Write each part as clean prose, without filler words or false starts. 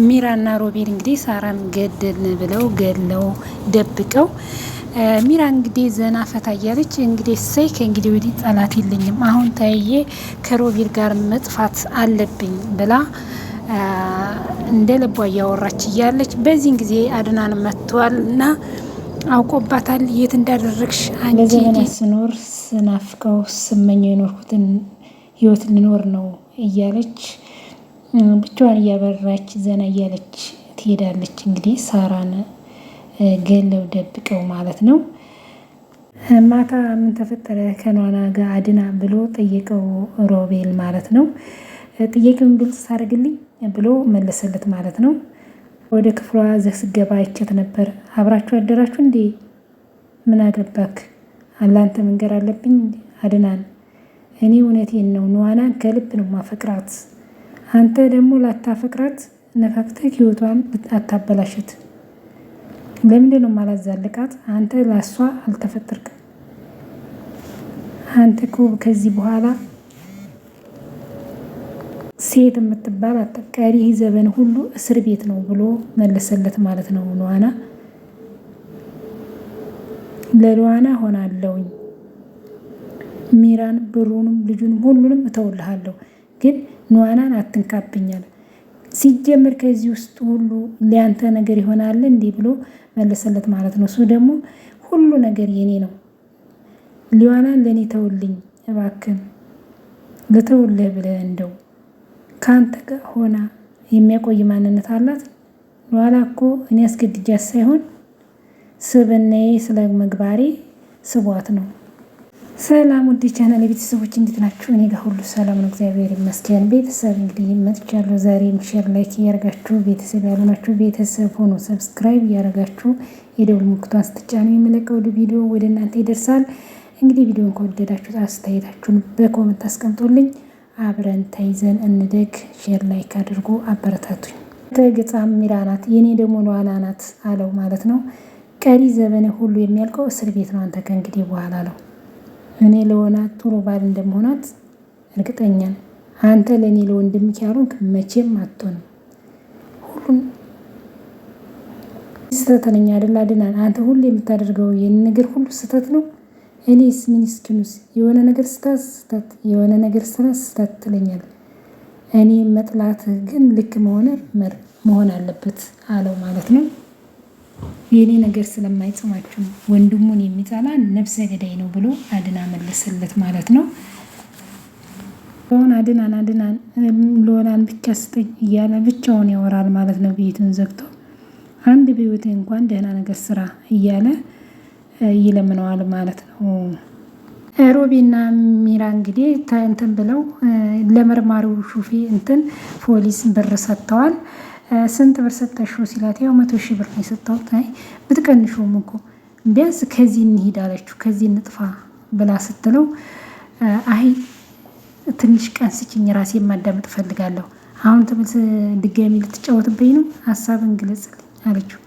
ሚራና ሮቤል እንግዲህ ሳራን ገደልን ብለው ገድለው ደብቀው ሚራ እንግዲህ ዘና ፈታ እያለች እንግዲህ እሰይ ከእንግዲህ ወዲህ ጠላት የለኝም አሁን ታዬ ከሮቤል ጋር መጥፋት አለብኝ ብላ እንደ ልቧ እያወራች እያለች በዚህን ጊዜ አድናን መጥቷል እና አውቆባታል። የት እንዳደረግሽ አንቺ ስኖር ስናፍቀው ስመኘው የኖርኩትን ህይወት ልኖር ነው እያለች ብቻዋን እያበራች ዘና እያለች ትሄዳለች። እንግዲህ ሳራን ገለው ደብቀው ማለት ነው። ማታ ምን ተፈጠረ ከኗና ጋር አድና ብሎ ጠየቀው ሮቤል ማለት ነው። ጥያቄውን ግልጽ ሳደርግልኝ ብሎ መለሰለት ማለት ነው። ወደ ክፍሏ ዘስገባ አይቻት ነበር። አብራችሁ አደራችሁ እንዴ? ምን አገባክ? አላንተ መንገር አለብኝ አድናን። እኔ እውነቴን ነው ኗናን ከልብ ነው ማፈቅራት። አንተ ደግሞ ላታፈቅራት ነካክተህ ህይወቷን አታበላሽት። ለምንድን ነው ማላዛልቃት? አንተ ላሷ አልተፈጠርክም። አንተ እኮ ከዚህ በኋላ ሴት የምትባል አጠቃሪ ዘበን ሁሉ እስር ቤት ነው ብሎ መለሰለት ማለት ነው። ኗና ለሏና ሆናለሁኝ ሚራን ብሩንም ልጁንም ሁሉንም እተውልሃለሁ ግን ኗናን አትንካብኛል። ሲጀምር ከዚህ ውስጥ ሁሉ ሊያንተ ነገር ይሆናል እንዲህ ብሎ መለሰለት ማለት ነው። እሱ ደግሞ ሁሉ ነገር የኔ ነው፣ ሊዋናን ለእኔ ተውልኝ እባክን፣ ልተውልህ ብለህ እንደው ከአንተ ጋር ሆና የሚያቆይ ማንነት አላት። ሏላ እኮ እኔ አስገድጃት ሳይሆን ስብናዬ ስለ ምግባሬ ስቧት ነው። ሰላም ውድ ቻናል የቤተሰቦች እንዴት ናችሁ? እኔ ጋር ሁሉ ሰላም ነው፣ እግዚአብሔር ይመስገን። ቤተሰብ እንግዲህ መጥቻለሁ። ዛሬም ሼር ላይክ እያደረጋችሁ ቤተሰብ ያልሆናችሁ ቤተሰብ ሆኖ ሰብስክራይብ እያደረጋችሁ የደውል ምልክቱን ስትጫኑ የሚለቀው ቪዲዮ ወደ እናንተ ይደርሳል። እንግዲህ ቪዲዮን ከወደዳችሁት አስተያየታችሁን በኮመንት አስቀምጡልኝ። አብረን ተይዘን እንደግ። ሼር ላይክ አድርጎ አበረታቱኝ። ተገጻም ሚራ ናት የኔ ደግሞ ሏና ናት አለው ማለት ነው። ቀሪ ዘበኔ ሁሉ የሚያልቀው እስር ቤት ነው አንተ ከእንግዲህ በኋላ አለው። እኔ ለሆናት ጥሩ ባል እንደመሆናት እርግጠኛ ነኝ። አንተ ለእኔ ለወንድም ያሉን መቼም አትሆንም። ሁሉም ስህተት ነኝ አይደል አድናን? አንተ ሁሉ የምታደርገው ይህን ነገር ሁሉ ስህተት ነው። እኔስ ምን እስኪኑስ የሆነ ነገር ስህተት የሆነ ነገር ስህተት ትለኛለህ። እኔ መጥላት ግን ልክ መሆን አለበት አለው ማለት ነው። የኔ ነገር ስለማይጽማችሁ ወንድሙን የሚጠላ ነፍሰ ገዳይ ነው ብሎ አድና መለሰለት ማለት ነው። አሁን አድናን ሎላን ብቻ ስጠኝ እያለ ብቻውን ያወራል ማለት ነው። ቤቱን ዘግቶ አንድ በህይወቴ እንኳን ደህና ነገር ስራ እያለ ይለምነዋል ማለት ነው። ሮቤልና ሚራ እንግዲህ እንትን ብለው ለመርማሪው ሹፌ ፖሊስ ብር ሰጥተዋል። ስንት ብር ሰጠሽው ሲላት ያው 100,000 ብር ነው የሰጠሁት። አይ ብትቀንሹም እኮ ቢያንስ ከዚህ እንሂድ አለችው። ከዚህ እንጥፋ ብላ ስትለው አይ ትንሽ ቀን ስጭኝ ራሴ ማዳመጥ እፈልጋለሁ። አሁን ተመልስ ድጋሚ ልትጫወትብኝ ነው? ሀሳብን ግለጽልኝ አለችው።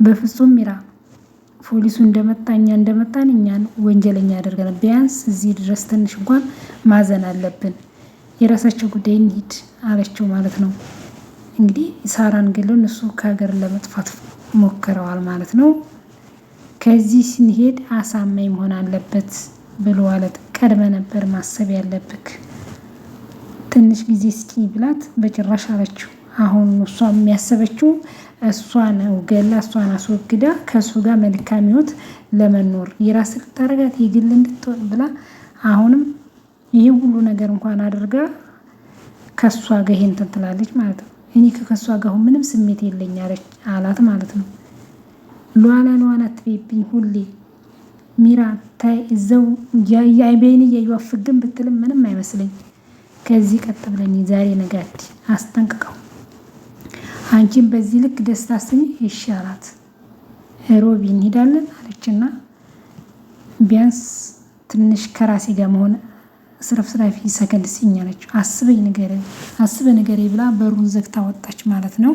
በፍጹም ሚራ ፖሊሱ እንደመጣን እኛን ወንጀለኛ ያደርገን። ቢያንስ እዚህ ድረስ ትንሽ እንኳን ማዘን አለብን። የራሳቸው ጉዳይ እንሂድ አለችው ማለት ነው። እንግዲህ ሳራን ገለው እነሱ ከሀገር ለመጥፋት ሞክረዋል ማለት ነው። ከዚህ ስንሄድ አሳማኝ መሆን አለበት ብሎ አለት። ቀድመ ነበር ማሰብ ያለብክ። ትንሽ ጊዜ ስጪኝ ብላት በጭራሽ አለችው። አሁን እሷ የሚያሰበችው እሷን ገላ እሷን አስወግዳ ከእሱ ጋር መልካም ህይወት ለመኖር የራስ ልታረጋት የግል እንድትሆን ብላ አሁንም ይህ ሁሉ ነገር እንኳን አድርጋ ከእሷ ጋር ይሄን ትላለች ማለት ነው። እኔ ከሷ ጋር ምንም ስሜት የለኝ አላት ማለት ነው። ሏና አትቤብኝ ሁሌ ሚራ ታይ እዛው ያይበይን እያዩአፍግን ብትልም ምንም አይመስለኝ። ከዚህ ቀጥ ብለን ዛሬ ነጋድ አስጠንቅቀው አንቺን በዚህ ልክ ደስታ ስሚ ይሻላት። ሮቢ እንሄዳለን አለችና ቢያንስ ትንሽ ከራሴ ጋር መሆን ስረፍስራፊ ሰከንድ ሲኛለች። አስበ ነገሬ ብላ በሩን ዘግታ ወጣች ማለት ነው።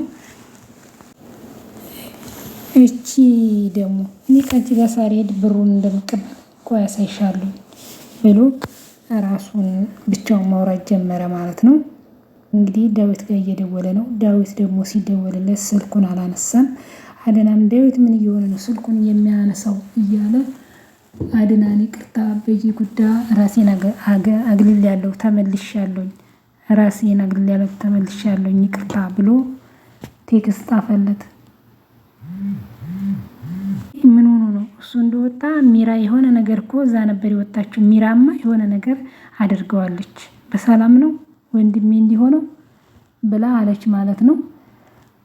እቺ ደግሞ እኔ ከአንቺ ጋር ሳልሄድ ብሩን እንደምቀበል ቆይ አሳይሻለሁ ብሎ ራሱን ብቻውን ማውራት ጀመረ ማለት ነው። እንግዲህ ዳዊት ጋር እየደወለ ነው። ዳዊት ደግሞ ሲደወልለት ስልኩን አላነሳም። አድናም ዳዊት ምን እየሆነ ነው ስልኩን የሚያነሳው እያለ አድናን ይቅርታ በዚህ ጉዳይ ራሴን አግልያለሁ ተመልሻለሁኝ፣ ራሴን አግልያለሁ ተመልሻለሁኝ ይቅርታ ብሎ ቴክስት ጻፈለት። ምን ሆኖ ነው እሱ እንደወጣ ሚራ የሆነ ነገር እኮ እዛ ነበር የወጣችው። ሚራማ የሆነ ነገር አድርገዋለች። በሰላም ነው ወንድሜ እንዲሆነው ብላ አለች ማለት ነው።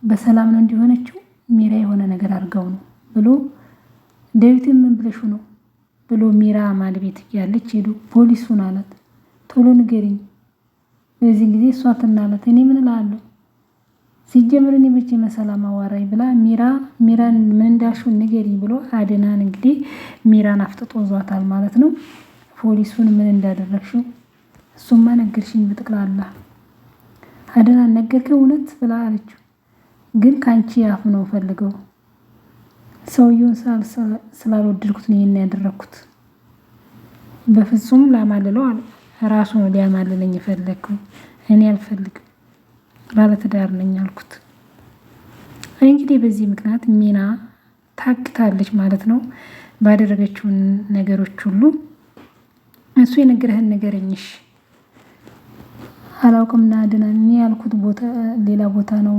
በሰላም ነው እንዲሆነችው ሚራ የሆነ ነገር አድርገው ነው ብሎ ዳዊትን ምን ብለሽ ነው ብሎ ሚራ ማድ ቤት ያለች ሄዶ ፖሊሱን አላት። ቶሎ ንገሪኝ። በዚህ ጊዜ እሷ ትናለት እኔ ምን እላለሁ ሲጀምር እኔ መቼ መሰላም አዋራኝ ብላ ሚራን ምን እንዳልሽው ንገሪኝ ብሎ አድናን እንግዲህ ሚራን አፍጥጦ ዟታል ማለት ነው። ፖሊሱን ምን እንዳደረግሽው እሱማ ነገርሽኝ በጠቅላላ አድናን ነገርከው እውነት ብላ አለችው። ግን ካንቺ አፍ ነው ፈልገው ሰውየውን ስላልወደድኩት ነው ይሄን ያደረኩት። በፍጹም ላማልለው አለ። ራሱ ነው ሊያማልለኝ የፈለገው እኔ አልፈልግም ባለትዳር ነኝ አልኩት። እንግዲህ በዚህ ምክንያት ሚና ታግታለች ማለት ነው። ባደረገችው ነገሮች ሁሉ እሱ የነገረህን ነገረኝሽ አላውቅምና አድናን እኔ ያልኩት ቦታ ሌላ ቦታ ነው።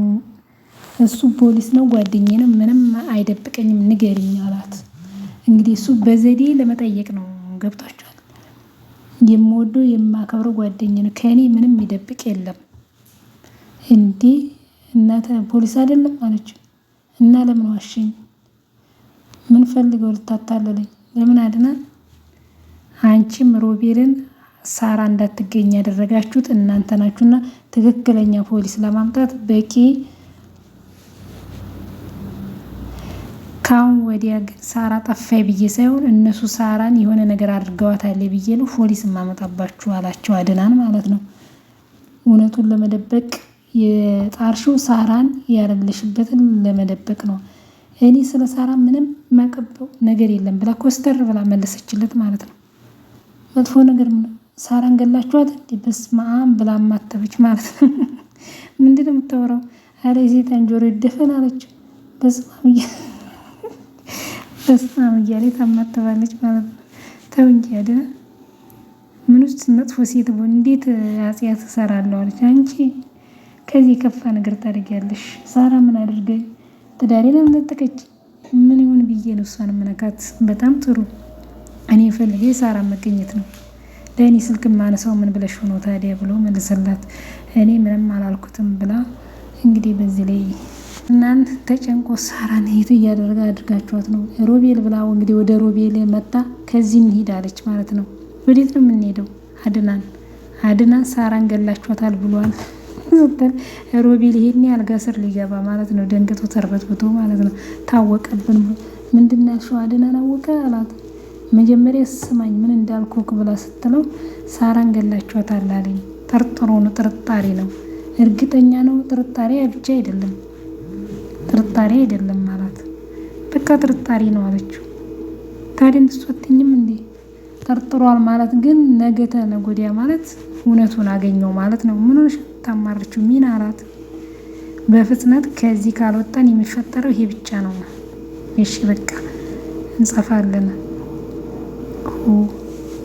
እሱ ፖሊስ ነው ጓደኛዬ ነው ምንም አይደብቀኝም ንገሪኝ አላት። እንግዲህ እሱ በዘዴ ለመጠየቅ ነው። ገብቷቸዋል። የምወደው የማከብረው ጓደኛዬ ነው ከኔ ምንም ይደብቅ የለም። እንዴ እናተ ፖሊስ አይደለም አለችው። እና ለምን ዋሸኝ? ምን ፈልገው ልታታለለኝ? ለምን አድናን አንቺም ሮቤልን ሳራ እንዳትገኝ ያደረጋችሁት እናንተ ናችሁና ትክክለኛ ፖሊስ ለማምጣት በቂ ካሁን ወዲያ ግን ሳራ ጠፋይ ብዬ ሳይሆን እነሱ ሳራን የሆነ ነገር አድርገዋታል ብዬ ነው ፖሊስ ማመጣባችሁ አላቸው አድናን ማለት ነው። እውነቱን ለመደበቅ የጣርሽው ሳራን ያለለሽበትን ለመደበቅ ነው። እኔ ስለ ሳራ ምንም ማቀበው ነገር የለም ብላ ኮስተር ብላ መለሰችለት ማለት ነው። መጥፎ ነገር ሳራን ገላችኋት እንዴ በስመ አብ ብላ ማተበች ማለት ነው። ምንድነው የምታወራው? አረ የሴጣን ጆሮ ይደፈን አለችው። በስመ አብ እያለ ታማተባለች ማለት ነው። ተው እንጂ አድና ምን ውስጥ መጥፎ ሴት ሆን እንዴት አጽያት ትሰራለሁ አለች። አንቺ ከዚህ ከፋ ነገር ታደርጊያለሽ። ሳራ ምን አድርገኝ ትዳሬን አምነጠቀች ምን ይሁን ብዬ ነው እሷን መነካት። በጣም ጥሩ እኔ ፈልጌ ሳራ መገኘት ነው። ለእኔ ስልክ ማነሳው ምን ብለሽ ሆኖ ታዲያ ብሎ መልሰላት። እኔ ምንም አላልኩትም ብላ እንግዲህ በዚህ ላይ እናንተ ተጨንቆ ሳራን ሄት እያደረገ አድርጋችኋት ነው ሮቤል ብላ እንግዲህ ወደ ሮቤል መጣ። ከዚህ እንሂድ አለች ማለት ነው። ወዴት ነው የምንሄደው? አድናን ሳራን ገላችኋታል ብሏል። ሮቤል ይሄን አልጋ ስር ሊገባ ማለት ነው። ደንግጦ ተርበትብቶ ማለት ነው። ታወቀብን ምንድን ያልሽው አድናን አወቀ አላት። መጀመሪያ ስማኝ ምን እንዳልኩክ ብላ ስትለው ሳራን ገላችኋታል አለኝ። ጠርጥሮ ነው ጥርጣሬ ነው። እርግጠኛ ነው ጥርጣሬ ብቻ አይደለም ጥርጣሬ አይደለም ማለት በቃ ጥርጣሬ ነው አለችው። ታዲያ እንድትወጥኝም እንዴ ጠርጥሯል ማለት ግን ነገ ተነገ ወዲያ ማለት እውነቱን አገኘው ማለት ነው። ምን ሆነሽ ታማርችው ሚና አላት። በፍጥነት ከዚህ ካልወጣን የሚፈጠረው ይሄ ብቻ ነው። እሺ በቃ እንጸፋለን።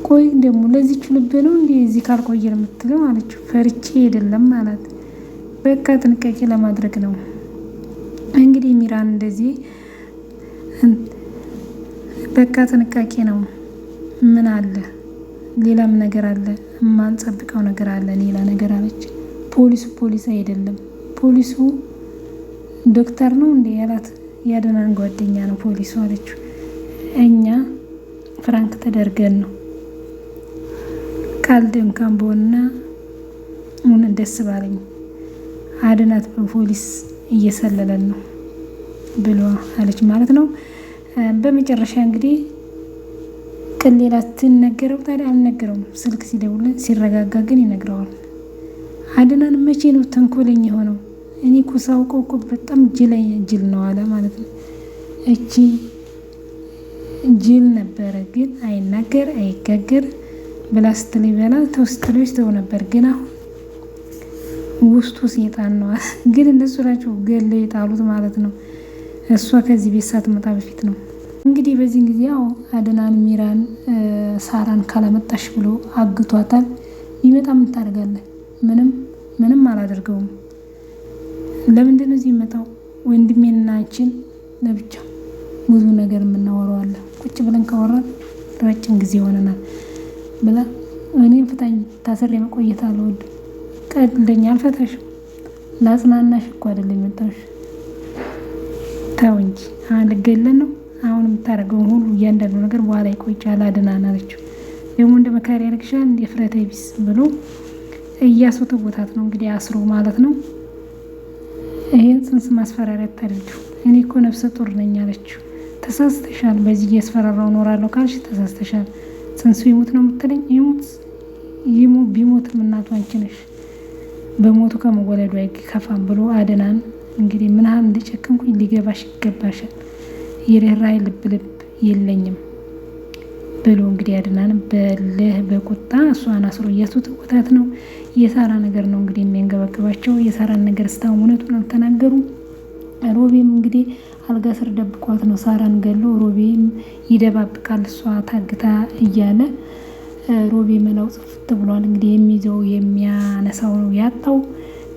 ቆይ ደግሞ ለዚህች ልብ ነው እንዴ እዚህ ካልቆየን የምትለው አለችው። ፈርቼ አይደለም ማለት በቃ ጥንቃቄ ለማድረግ ነው። እንግዲህ ሚራን እንደዚህ በቃ ጥንቃቄ ነው። ምን አለ ሌላም ነገር አለ የማንጠብቀው ነገር አለ ሌላ ነገር አለች። ፖሊስ አይደለም ፖሊሱ ዶክተር ነው እንዴ ያላት። ያድናን ጓደኛ ነው ፖሊሱ አለችው። እኛ ፍራንክ ተደርገን ነው ካልደም ካምቦና ምን ደስ ባለኝ አድናት በፖሊስ እየሰለለን ነው ብሎ አለች ማለት ነው። በመጨረሻ እንግዲህ ቅሌላ ትነገረው ታዲያ አልነገረውም። ስልክ ሲደውል ሲረጋጋ ግን ይነግረዋል። አድናን መቼ ነው ተንኮለኛ የሆነው? እኔ እኮ ሳውቀው እኮ በጣም ጅል ነው አለ ማለት ነው። እቺ ጅል ነበረ ግን አይናገር አይጋገር ብላ ስትል ይበላል ተው ስትሎች ተው ነበር። ግን አሁን ውስጡ ሴጣን ነው። ግን እነሱ ናቸው ገለው የጣሉት ማለት ነው። እሷ ከዚህ ቤት ሳትመጣ በፊት ነው እንግዲህ። በዚህን ጊዜ ያው አድናን ሚራን ሳራን ካላመጣሽ ብሎ አግቷታል። ቢመጣ ምን ታደርጋለህ? ምንም አላደርገውም። ለምንድን ነው እዚህ የመጣው? ወንድሜና አንቺን ለብቻ ብዙ ነገር የምናወራዋለን። ቁጭ ብለን ካወራን ረጅም ጊዜ ሆነናል ብላ እኔም ፍታኝ፣ ታስሬ መቆየት አልወድም። ቀልደኛ አልፈታሽም። ለአጽናናሽ እኮ አይደለም የመጣሁሽ። ተው እንጂ ልገለን ነው አሁን። የምታደርገውን ሁሉ እያንዳንዱ ነገር በኋላ ይቆጫል። አድናን አለችው። ደግሞ እንደ መካሪ ያደርግሻል እንደ ፍረተ ቢስ ብሎ እያስወተቦታት ነው እንግዲህ አስሮ ማለት ነው። ይሄን ጽንስ ማስፈራሪያ ታደርጊው። እኔ እኮ ነፍሰ ጡር ነኝ አለችው። ተሳስተሻል። በዚህ እያስፈራራው ኖራለሁ ካልሽ ተሳስተሻል። ጽንሱ ይሞት ነው የምትለኝ? ቢሞትም እናቱ አንቺ ነሽ። በሞቱ ከመወለዱ አይከፋም ብሎ አድናን እንግዲህ ምን ያህል እንደጨከንኩኝ ሊገባሽ ይገባሻል። የርህራሄ ልብ የለኝም ብሎ እንግዲህ አድናን በልህ በቁጣ እሷን አስሮ እያስወተወታት ነው። የሳራ ነገር ነው እንግዲህ የሚያንገበግባቸው። የሳራን ነገር እስካሁን እውነቱን አልተናገሩም። ሮቤም እንግዲህ አልጋ ስር ደብቋት ነው ሳራን ገሎ። ሮቤም ይደባብቃል እሷ ታግታ እያለ ሮቤ መላው ጽፍት ብሏል። እንግዲህ የሚይዘው የሚያነሳው ነው ያጣው።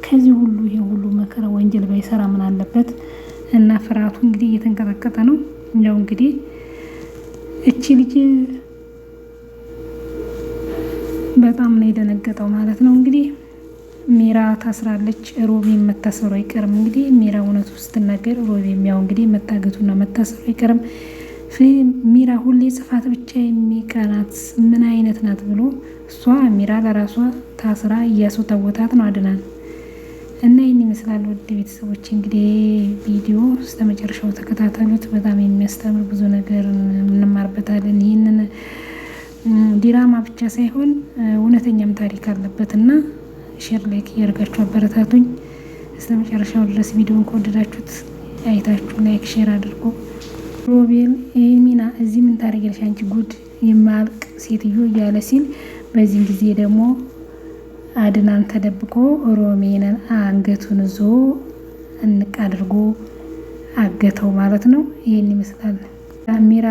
ከዚህ ሁሉ ይሄ ሁሉ መከራ ወንጀል ባይሰራ ምን አለበት? እና ፍርሃቱ እንግዲህ እየተንቀጠቀጠ ነው። ያው እንግዲህ እቺ ልጅ በጣም ነው የደነገጠው ማለት ነው። እንግዲህ ሚራ ታስራለች። ሮቤም መታሰሩ አይቀርም። እንግዲህ ሚራ እውነቱ ስትናገር ሮቤም ያው እንግዲህ መታገቱና መታሰሩ አይቀርም። ሚራ ሁሌ ጽፋት ብቻ የሚቀናት ምን አይነት ናት ብሎ እሷ ሚራ ለራሷ ታስራ እያስወተወታት ነው አድናን። እና ይህን ይመስላል ውድ ቤተሰቦች። እንግዲህ ቪዲዮ እስከ መጨረሻው ተከታተሉት። በጣም የሚያስተምር ብዙ ነገር እንማርበታለን። ይህንን ዲራማ ብቻ ሳይሆን እውነተኛም ታሪክ አለበት እና ሼር ላይክ እያደርጋችሁ አበረታቱኝ። እስከ መጨረሻው ድረስ ቪዲዮን ከወደዳችሁት አይታችሁ ላይክ ሼር አድርጎ ሮቤል ሚና እዚህ ምን ታደርጊያለሽ አንቺ ጉድ የማያልቅ ሴትዮ እያለ ሲል፣ በዚህ ጊዜ ደግሞ አድናን ተደብቆ ሮሜንን አንገቱን ይዞ እንቅ አድርጎ አገተው ማለት ነው። ይሄን ይመስላል ሚራ